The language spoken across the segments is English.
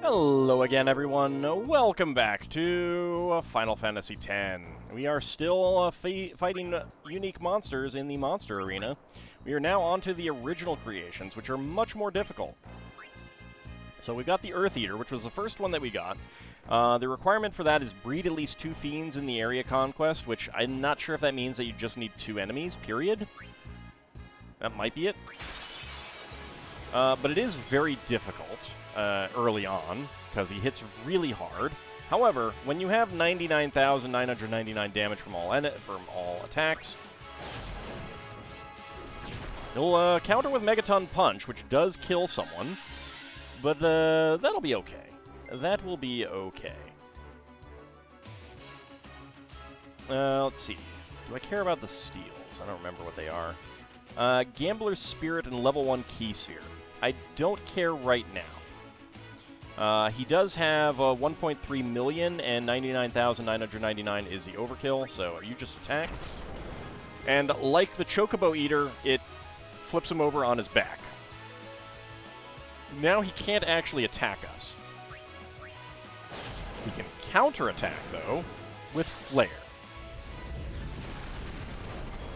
Hello again, everyone. Welcome back to Final Fantasy X. We are still fighting unique monsters in the monster arena. We are now onto the original creations, which are much more difficult. So we got the Earth Eater, which was the first one that we got. The requirement for that is breed at least 2 fiends in the area conquest, which I'm not sure if that means that you just need 2 enemies, period. That might be it. But it is very difficult early on, because he hits really hard. However, when you have 99,999 damage from all attacks, you'll counter with Megaton Punch, which does kill someone, but that'll be okay. That will be okay. Let's see. Do I care about the steals? I don't remember what they are. Gambler's Spirit and level 1 Key Sphere. I don't care right now. He does have 1.3 million, and 99,999 is the overkill, so you just attack. And like the Chocobo Eater, it flips him over on his back. Now he can't actually attack us. He can counterattack, though, with Flare.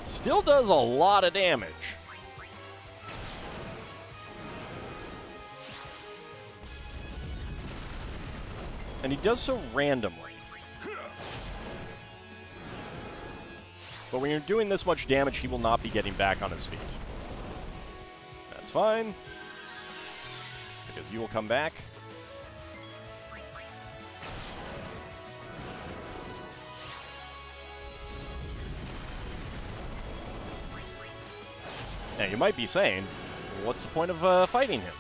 Still does a lot of damage. And he does so randomly. But when you're doing this much damage, he will not be getting back on his feet. That's fine, because you will come back. Now, you might be saying, what's the point of fighting him?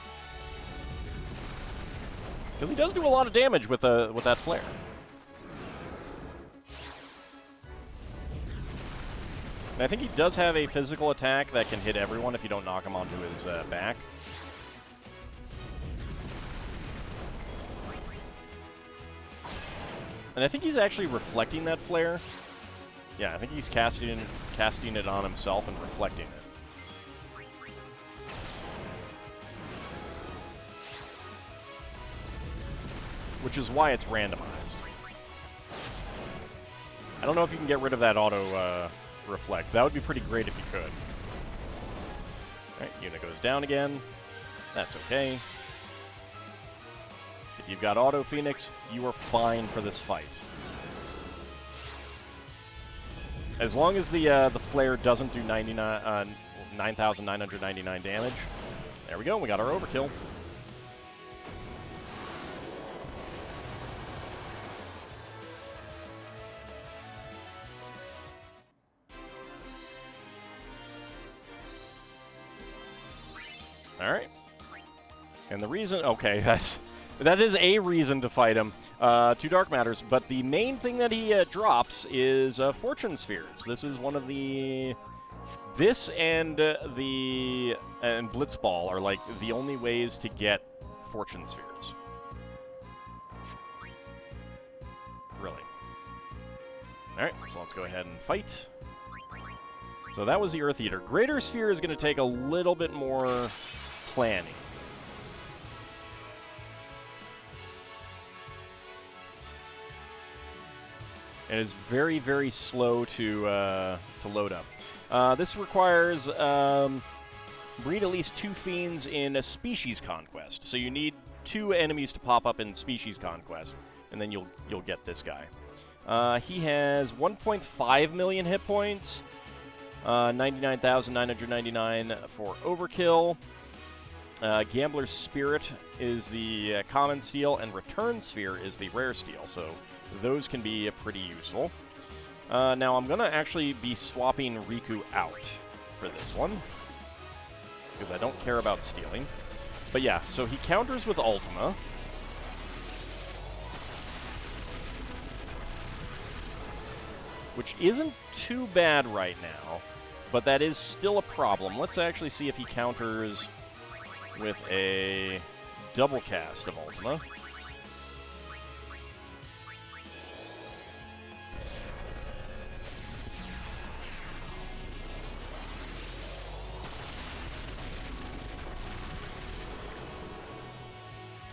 Because he does do a lot of damage with that flare. And I think he does have a physical attack that can hit everyone if you don't knock him onto his back. And I think he's actually reflecting that flare. Yeah, I think he's casting it on himself and reflecting it. Which is why it's randomized. I don't know if you can get rid of that auto reflect. That would be pretty great if you could. Alright, Yuna goes down again. That's okay. If you've got auto Phoenix, you are fine for this fight. As long as the flare doesn't do 9,999 damage. There we go, we got our overkill. Alright. And the reason... Okay, that is a reason to fight him. 2 Dark Matters. But the main thing that he drops is Fortune Spheres. This is one of the... This and Blitzball are like the only ways to get Fortune Spheres. Really. Alright, so let's go ahead and fight. So that was the Earth Eater. Greater Sphere is going to take a little bit more planning. And it's very, very slow to load up. This requires breed at least 2 fiends in a species conquest. So you need 2 enemies to pop up in species conquest, and then you'll get this guy. He has 1.5 million hit points. 99,999 for overkill. Gambler's Spirit is the common steel, and Return Sphere is the rare steel, so those can be pretty useful. Now I'm going to actually be swapping Riku out for this one, because I don't care about stealing. But yeah, so he counters with Ultima. Which isn't too bad right now, but that is still a problem. Let's actually see if he counters with a double cast of Ultima.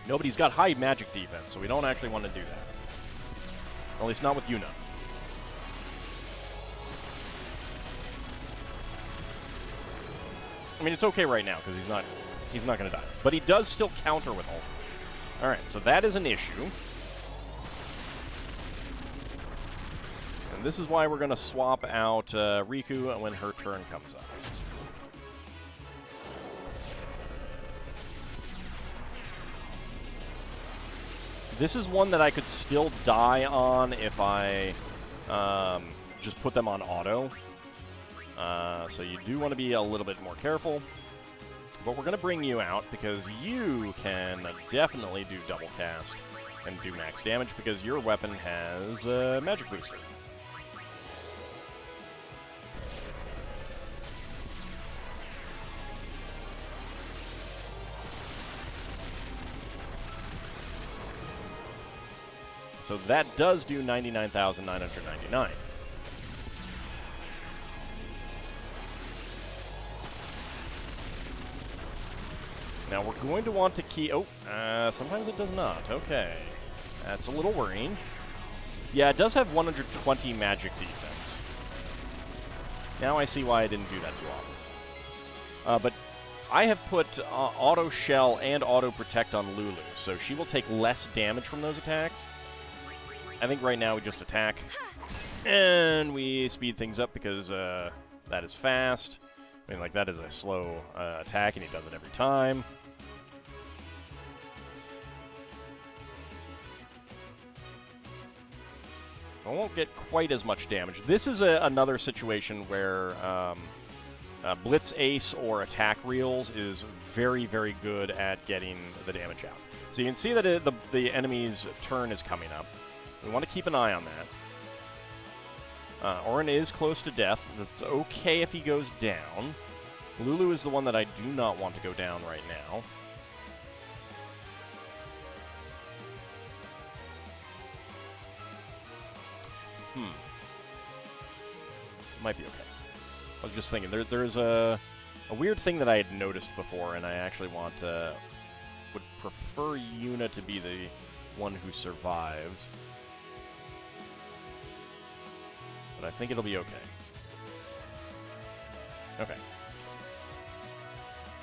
Nobody's got high magic defense, so we don't actually want to do that. At least not with Yuna. I mean, it's okay right now, because he's not going to die. But he does still counter with ult. Alright, so that is an issue. And this is why we're going to swap out Riku when her turn comes up. This is one that I could still die on if I just put them on auto. So you do want to be a little bit more careful. But we're going to bring you out because you can definitely do double cast and do max damage because your weapon has magic booster. So that does do 99,999. Now we're going to want to key... Oh, sometimes it does not. Okay. That's a little worrying. Yeah, it does have 120 magic defense. Now I see why I didn't do that too often. But I have put auto shell and auto protect on Lulu, so she will take less damage from those attacks. I think right now we just attack, and we speed things up because that is fast. I mean, like, that is a slow attack, and he does it every time. I won't get quite as much damage. This is another situation where Blitz Ace or Attack Reels is very, very good at getting the damage out. So you can see that the enemy's turn is coming up. We want to keep an eye on that. Auron is close to death. That's okay if he goes down. Lulu is the one that I do not want to go down right now. Might be okay. I was just thinking, there's a weird thing that I had noticed before, and I actually would prefer Yuna to be the one who survives. But I think it'll be okay. Okay.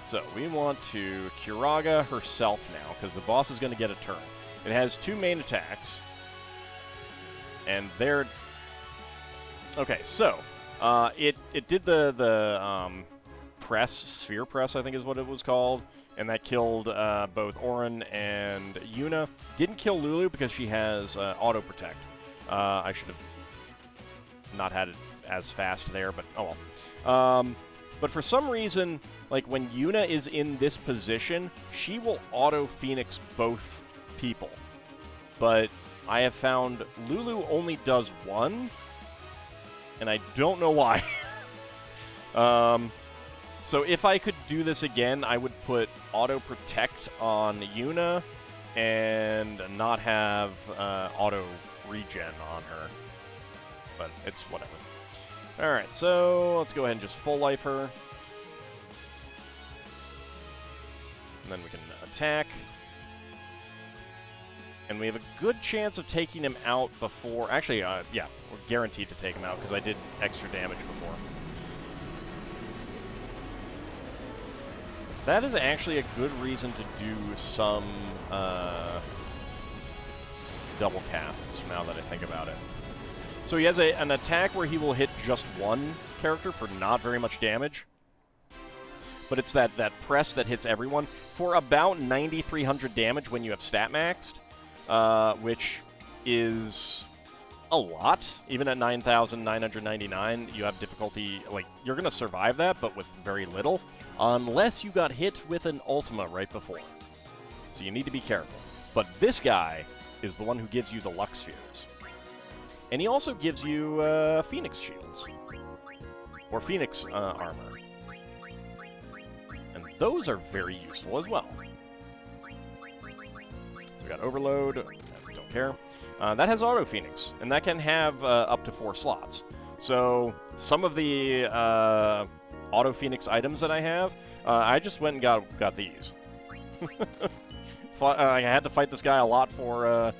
So, we want to Kiraga herself now, because the boss is going to get a turn. It has two main attacks. And they're... Okay, so, it did the press, sphere press, I think is what it was called, and that killed both Auron and Yuna. Didn't kill Lulu because she has auto protect. I should have not had it as fast there, but oh well. But for some reason, like when Yuna is in this position, she will auto Phoenix both people. But I have found Lulu only does one, and I don't know why. So if I could do this again, I would put auto protect on Yuna and not have auto regen on her. But it's whatever. Alright, so let's go ahead and just full life her. And then we can attack. And we have a good chance of taking him out before... Actually, yeah, we're guaranteed to take him out because I did extra damage before. That is actually a good reason to do some double casts, now that I think about it. So he has an attack where he will hit just one character for not very much damage. But it's that press that hits everyone for about 9,300 damage when you have stat maxed, which is a lot. Even at 9,999, you have difficulty, like, you're going to survive that, but with very little, unless you got hit with an Ultima right before. So you need to be careful. But this guy is the one who gives you the Lux Spheres. And he also gives you Phoenix shields. Or Phoenix armor. And those are very useful as well. We got Overload. Don't care. That has Auto Phoenix. And that can have up to 4 slots. So some of the Auto Phoenix items that I have, I just went and got these. I had to fight this guy a lot for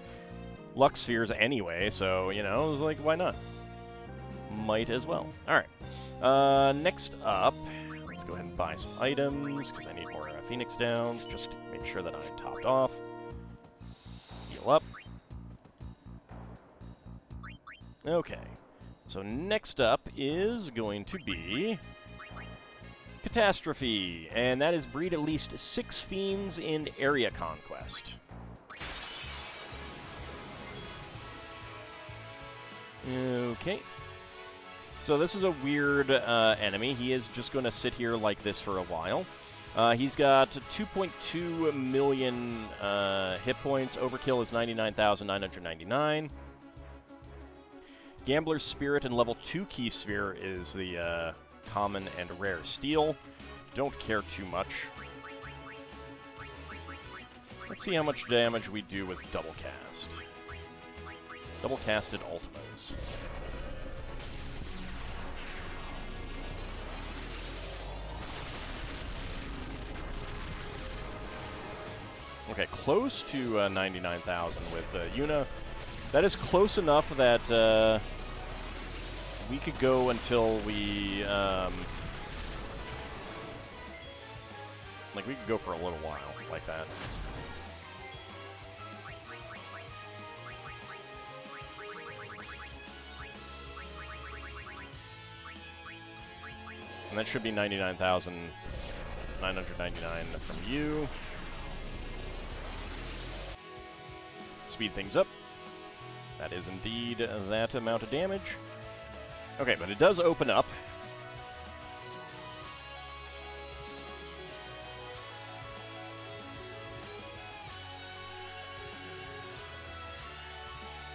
luck spheres anyway, so, you know, I was like, why not? Might as well. Alright. Next up, let's go ahead and buy some items, because I need more Phoenix Downs, just to make sure that I'm topped off. Heal up. Okay. So next up is going to be Catastrophe, and that is breed at least 6 fiends in area conquest. Okay. So this is a weird enemy. He is just going to sit here like this for a while. He's got 2.2 million hit points. Overkill is 99,999. Gambler's Spirit and level 2 Key Sphere is the common and rare steel. Don't care too much. Let's see how much damage we do with double cast. Double casted Ultimas. Okay, close to 99,000 with Yuna. That is close enough that we could go until we, like, we could go for a little while, like that. And that should be 99,999 from you. Speed things up. That is indeed that amount of damage. Okay, but it does open up.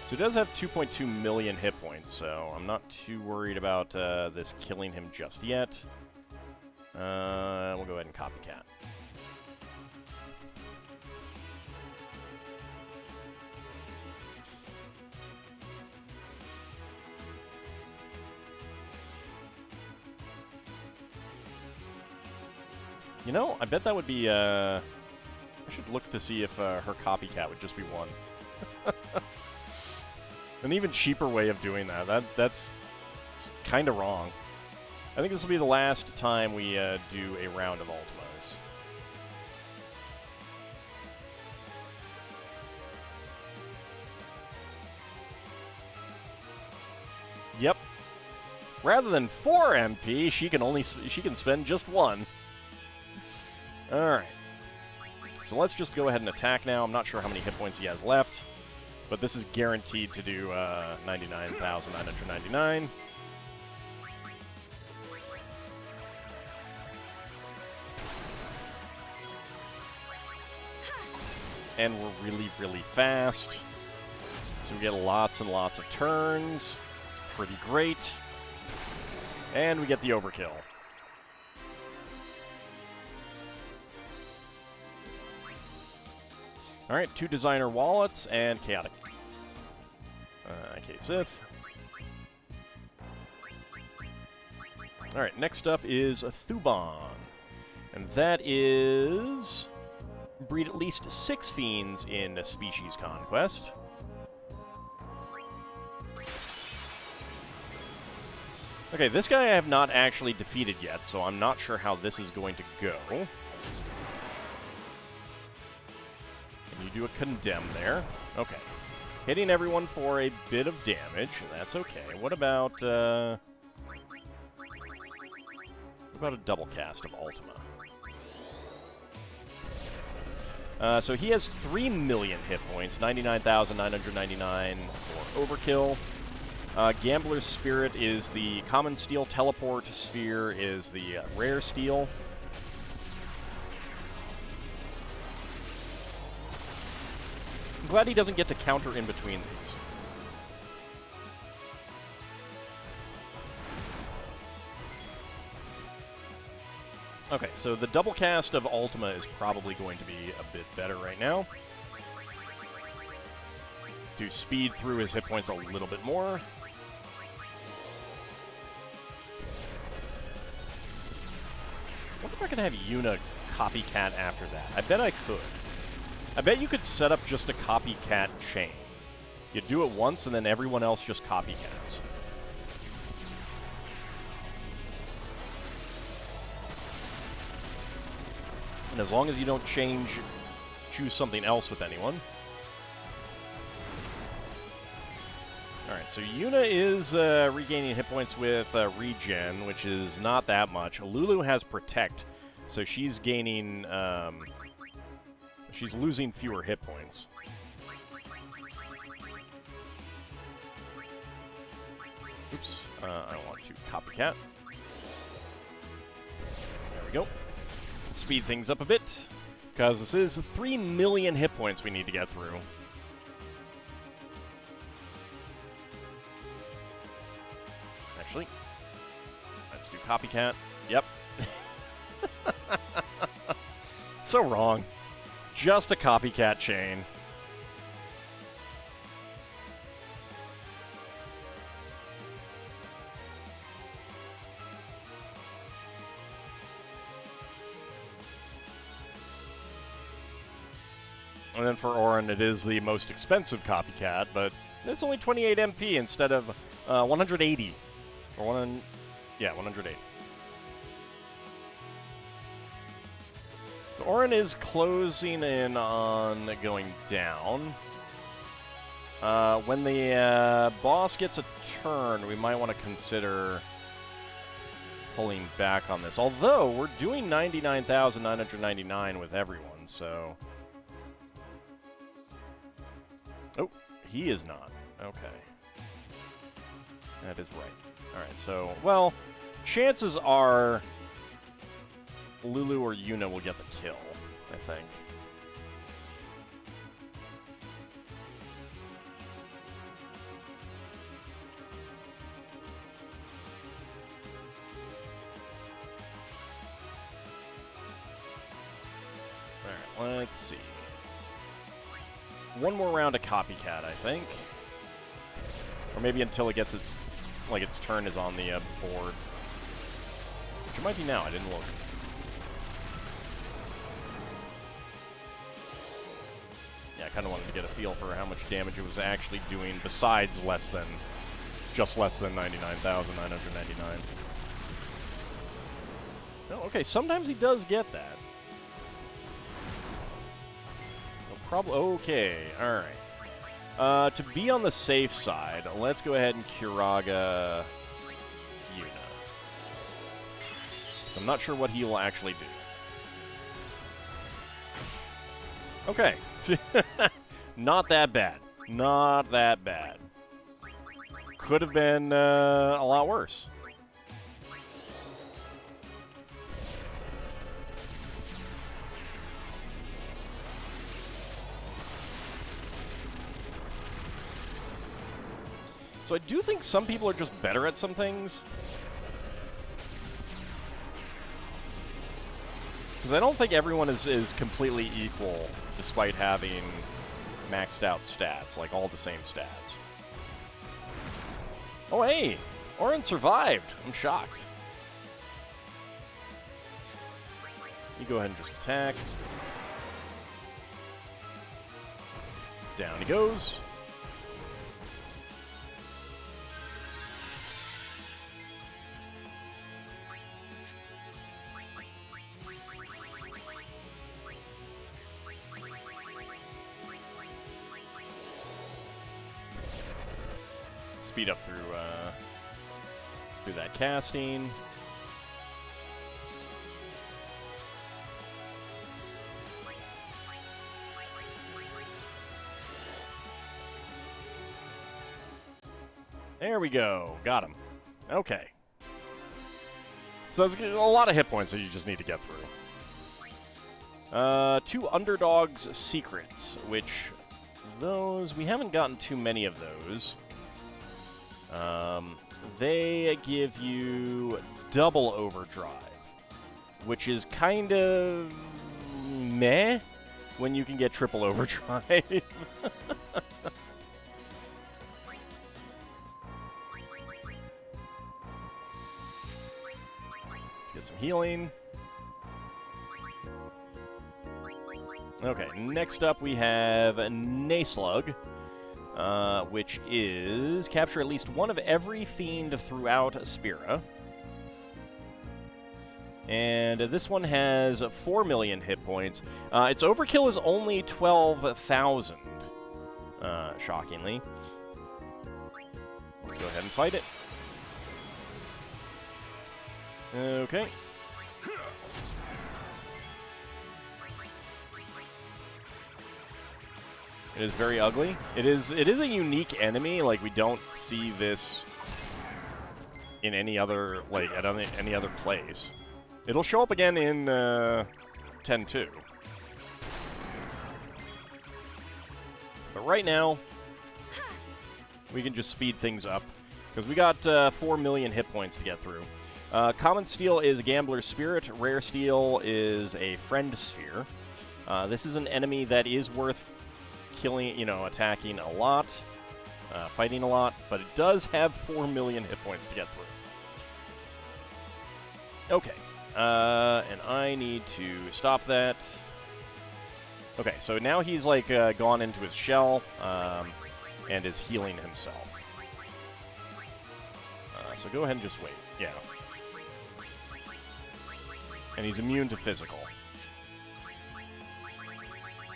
So it does have 2.2 million hit points, so I'm not too worried about this killing him just yet. We'll go ahead and copycat. You know, I bet that would be, I should look to see if her copycat would just be 1. An even cheaper way of doing that. That's kind of wrong. I think this will be the last time we do a round of Ultimas. Yep. Rather than 4 MP, she can spend just 1. Alright. So let's just go ahead and attack now. I'm not sure how many hit points he has left, but this is guaranteed to do 99,999. And we're really, really fast. So we get lots and lots of turns. It's pretty great. And we get the overkill. Alright, 2 designer wallets and chaotic. Kate Sith. Alright, next up is a Thuban. And that is breed at least 6 fiends in species conquest. Okay, this guy I have not actually defeated yet, so I'm not sure how this is going to go. You do a condemn there. Okay. Hitting everyone for a bit of damage. That's okay. What about a double cast of Ultima? So he has 3 million hit points, 99,999 for overkill. Gambler's Spirit is the common steel. Teleport Sphere is the rare steel. I'm glad he doesn't get to counter in between these. Okay, so the double cast of Ultima is probably going to be a bit better right now. To speed through his hit points a little bit more. I wonder if I can have Yuna copycat after that. I bet I could. I bet you could set up just a copycat chain. You do it once, and then everyone else just copycats. And as long as you don't choose something else with anyone. Alright, so Yuna is regaining hit points with regen, which is not that much. Lulu has protect, so she's gaining, she's losing fewer hit points. Oops, I don't want to copycat. There we go. Speed things up a bit, because this is 3 million hit points we need to get through. Actually, let's do copycat. Yep. So wrong. Just a copycat chain. And then for Auron, it is the most expensive copycat, but it's only 28 MP instead of 180. Or 180. So Auron is closing in on going down. When the boss gets a turn, we might want to consider pulling back on this. Although, we're doing 99,999 with everyone, so... Oh, he is not. Okay. That is right. Alright, so, well, chances are Lulu or Yuna will get the kill, I think. Alright, let's see. One more round of copycat, I think. Or maybe until it gets its turn is on the board. Which it might be now, I didn't look. Yeah, I kind of wanted to get a feel for how much damage it was actually doing besides just less than 99,999. Oh, okay, sometimes he does get that. Okay, alright. To be on the safe side, let's go ahead and Kiraga Yuna. So I'm not sure what he will actually do. Okay. Not that bad. Not that bad. Could have been a lot worse. So I do think some people are just better at some things. Because I don't think everyone is completely equal, despite having maxed out stats, like all the same stats. Oh hey! Auron survived! I'm shocked. You go ahead and just attack. Down he goes. Speed up through that casting. There we go. Got him. Okay. So there's a lot of hit points that you just need to get through. 2 Underdogs Secrets, which those, we haven't gotten too many of those. They give you double overdrive, which is kind of meh when you can get triple overdrive. Let's get some healing. Okay, next up we have Naslug, which is capture at least one of every fiend throughout Spira. And this one has 4 million hit points. Its overkill is only 12,000, shockingly. Let's go ahead and fight it. Okay. It is very ugly. It is a unique enemy. Like, we don't see this in any other, like, at any other place. It'll show up again in 10-2. But right now, we can just speed things up, because we got 4 million hit points to get through. Common Steel is a Gambler's Spirit. Rare Steel is a Friend Sphere. This is an enemy that is worth killing, attacking a lot, fighting a lot, but it does have 4 million hit points to get through. Okay, and I need to stop that. Okay, so now he's, like, gone into his shell, and is healing himself. So go ahead and just wait, yeah. And he's immune to physical.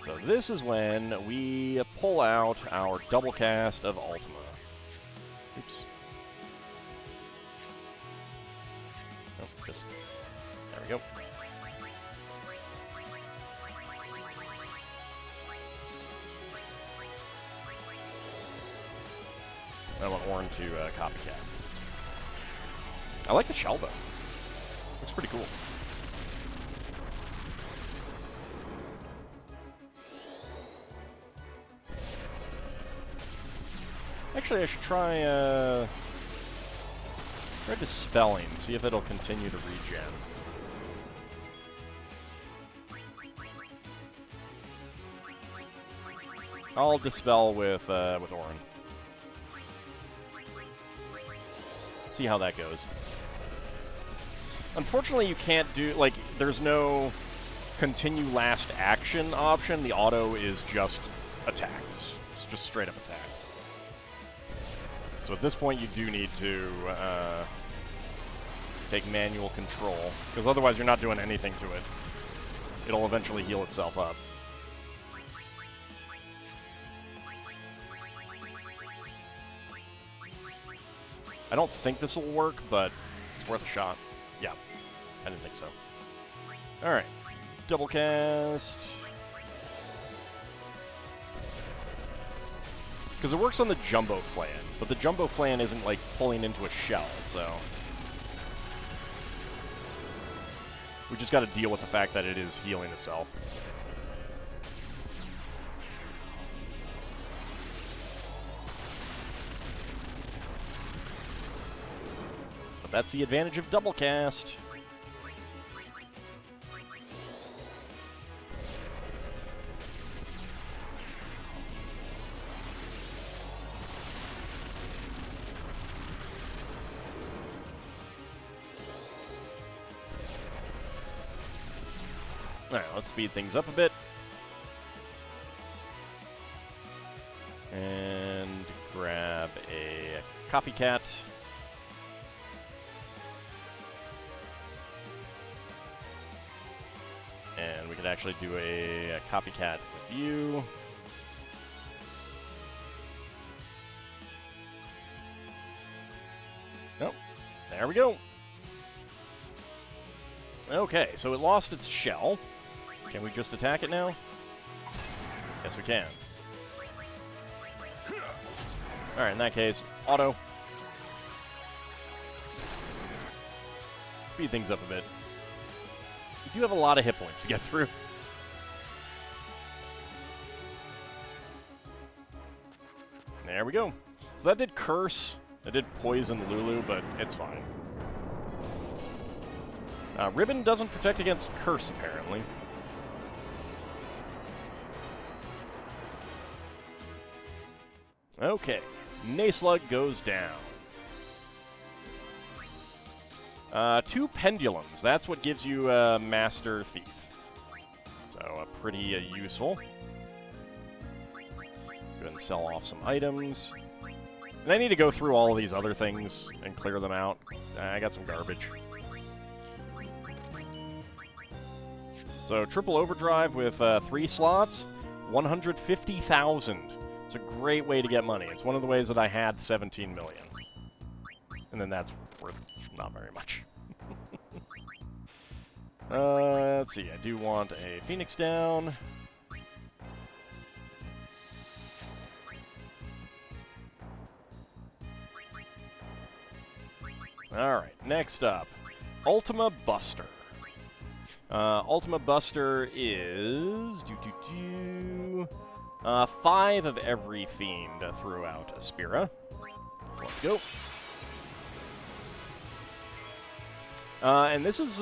So this is when we pull out our double cast of Ultima. Oops. Oh, just... There we go. I want Orin to copycat. I like the shell, though. Looks pretty cool. Actually, I should try Dispelling, see if it'll continue to regen. I'll Dispel with Orin. See how that goes. Unfortunately, you can't do, like, there's no continue last action option. The auto is just attack. It's just straight up attack. So at this point, you do need to take manual control, because otherwise you're not doing anything to it. It'll eventually heal itself up. I don't think this will work, but it's worth a shot. Yeah, I didn't think so. Alright, double cast. Because it works on the Jumbo Flan, but the Jumbo Flan isn't, like, pulling into a shell, so... We just gotta deal with the fact that it is healing itself. But that's the advantage of double cast. Alright, let's speed things up a bit. And grab a copycat. And we could actually do a copycat with you. Nope. There we go. Okay, so it lost its shell. Can we just attack it now? Yes, we can. Alright, in that case, auto. Speed things up a bit. We do have a lot of hit points to get through. There we go. So that did Curse. That did Poison Lulu, but it's fine. Ribbon doesn't protect against Curse, apparently. Okay, Naslug goes down. 2 Pendulums, that's what gives you Master Thief. So pretty useful. Go ahead and sell off some items. And I need to go through all of these other things and clear them out. I got some garbage. So, triple overdrive with 3 slots, 150,000. It's a great way to get money. It's one of the ways that I had 17 million. And then that's worth not very much. Let's see, I do want a Phoenix down. Alright, next up, Ultima Buster. Ultima Buster is 5 of every fiend throughout Spira. So let's go. And this is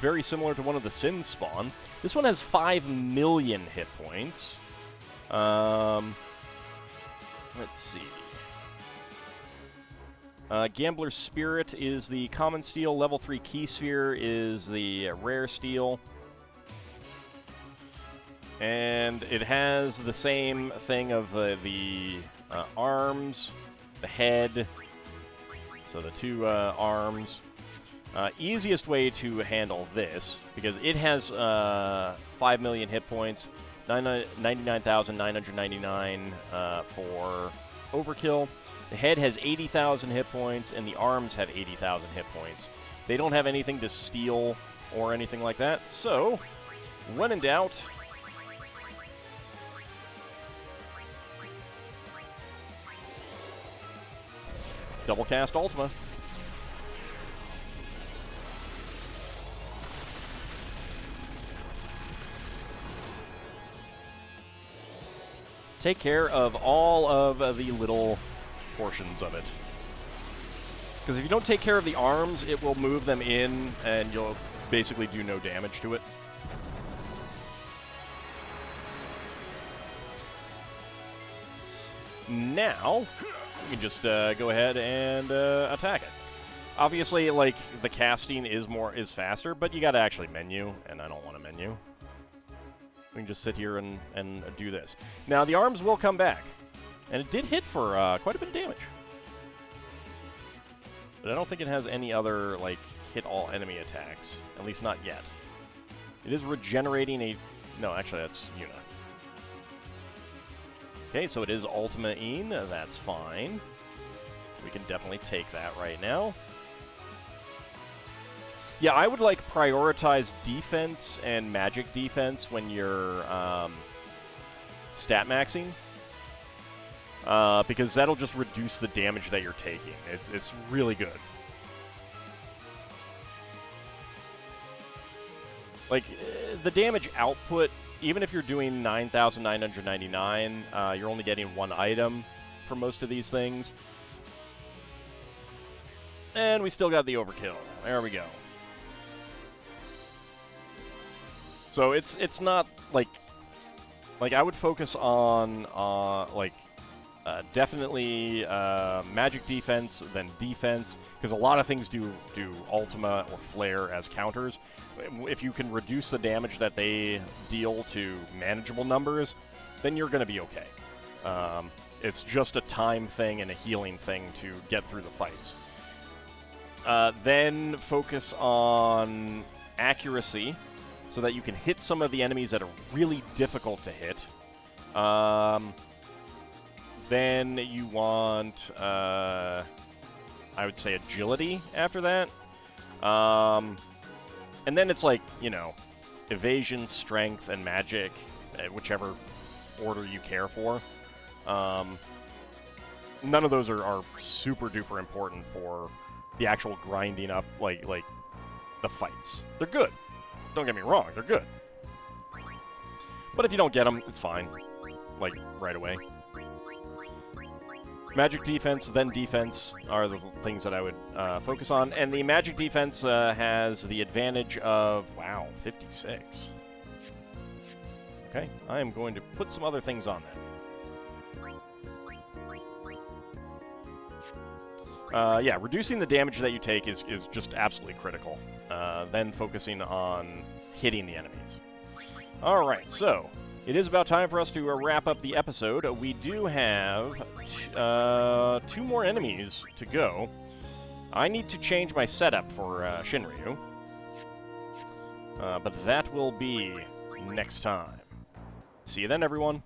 very similar to one of the Sin spawn. This one has 5 million hit points. Let's see. Gambler's Spirit is the common steel. Level 3 Key Sphere is the rare steel. And it has the same thing of the arms, the head, so the 2 arms. Easiest way to handle this, because it has 5 million hit points, 99,999 for overkill. The head has 80,000 hit points, and the arms have 80,000 hit points. They don't have anything to steal or anything like that, so when in doubt, double cast Ultima. Take care of all of the little portions of it. Because if you don't take care of the arms, it will move them in, and you'll basically do no damage to it. Now, you can just go ahead and attack it. Obviously, like, the casting is faster, but you gotta actually menu, and I don't want to menu. We can just sit here and do this. Now, the arms will come back. And it did hit for quite a bit of damage. But I don't think it has any other, like, hit all enemy attacks. At least not yet. It is regenerating a... No, actually, that's Yuna. Okay, so it is Ultima-ine. That's fine. We can definitely take that right now. Yeah, I would, like, prioritize defense and magic defense when you're stat maxing. Because that'll just reduce the damage that you're taking. It's really good. Like, the damage output, even if you're doing 9,999, you're only getting 1 item for most of these things. And we still got the overkill. There we go. So it's not, like I would focus on, definitely magic defense, then defense, because a lot of things do Ultima or Flare as counters. If you can reduce the damage that they deal to manageable numbers, then you're going to be okay. It's just a time thing and a healing thing to get through the fights. Then focus on accuracy, so that you can hit some of the enemies that are really difficult to hit. Then you want, I would say, agility after that. And then it's like, you know, evasion, strength, and magic, whichever order you care for. None of those are super duper important for the actual grinding up, like the fights. They're good. Don't get me wrong, they're good. But if you don't get them, it's fine. Like, right away. Magic defense, then defense are the things that I would focus on. And the magic defense has the advantage of, wow, 56. Okay, I am going to put some other things on that. Yeah, reducing the damage that you take is just absolutely critical. Then focusing on hitting the enemies. Alright, so it is about time for us to wrap up the episode. We do have 2 more enemies to go. I need to change my setup for Shinryu. But that will be next time. See you then, everyone.